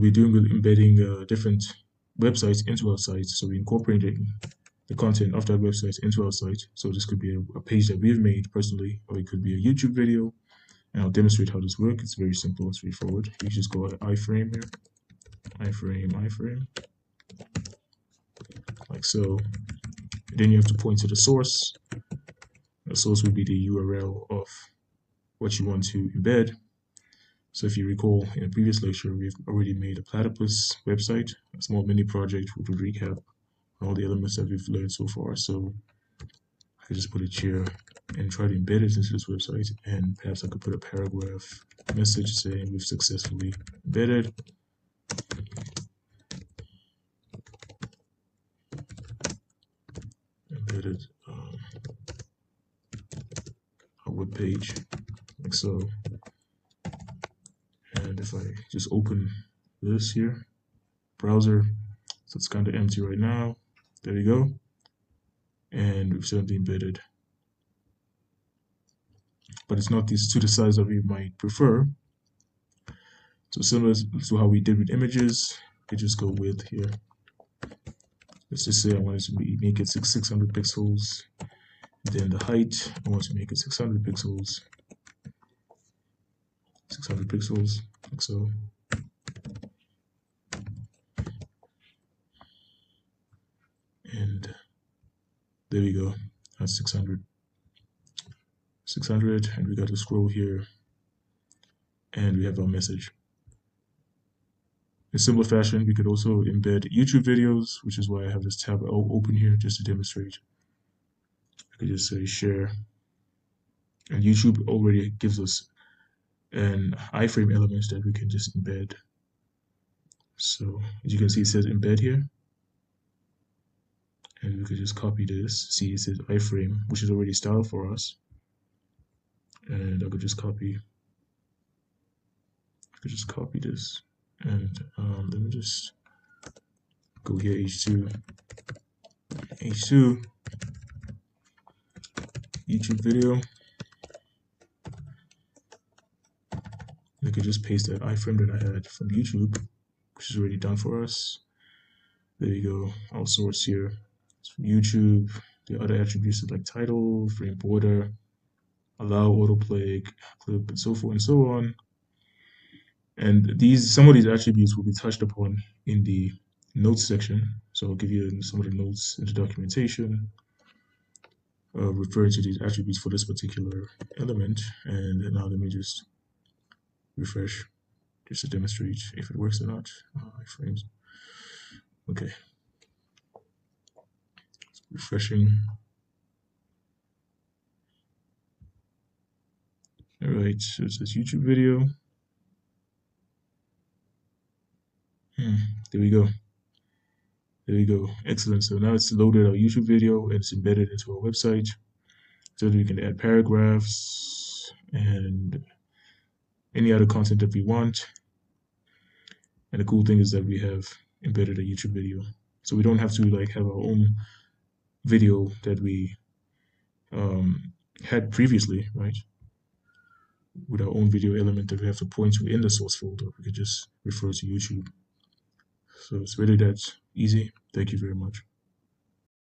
we're doing with embedding different websites into our site. So we're incorporating the content of that website into our site. So this could be a page that we've made personally, or it could be a YouTube video. And I'll demonstrate how this works. It's very simple and straightforward. You just go to iFrame here, iFrame, like so. Then you have to point to the source. The source would be the URL of what you want to embed. So if you recall, in a previous lecture, we've already made a platypus website, a small mini project which would recap all the elements that we've learned so far. So I could just put it here and try to embed it into this website, and perhaps I could put a paragraph message saying we've successfully embedded. Embedded a web page, like so. And if I just open this here, browser, so it's kind of empty right now. There we go. And we've certainly embedded. But it's not to the size that we might prefer. So similar to how we did with images, we just go with here. Let's just say I want it to make it 600 pixels. Then the height, I want to make it 600 pixels. 600 pixels, like so. And there we go. That's 600. 600, and we got to scroll here, and we have our message. In similar fashion, we could also embed YouTube videos, which is why I have this tab open here just to demonstrate. I could just say share, and YouTube already gives us an iFrame element that we can just embed. So as you can see, it says embed here, and we could just copy this. See, it says iFrame, which is already styled for us. And I could just copy this, and let me just go here, H2 YouTube video. I could just paste that iFrame that I had from YouTube, which is already done for us. There you go. Our source here is from YouTube. The other attributes are like title, frame border, allow autoplay, clip, and so forth and so on. And some of these attributes will be touched upon in the notes section. So I'll give you some of the notes in the documentation referring to these attributes for this particular element. And now let me just refresh just to demonstrate if it works or not. iFrames. Okay. It's refreshing. All right, so it says YouTube video. There we go. There we go. Excellent. So now it's loaded our YouTube video and it's embedded into our website. So that we can add paragraphs and any other content that we want. And the cool thing is that we have embedded a YouTube video. So we don't have to like have our own video that we had previously, right? With our own video element that we have to point to in the source folder. We could just refer to YouTube. So it's really that easy. Thank you very much.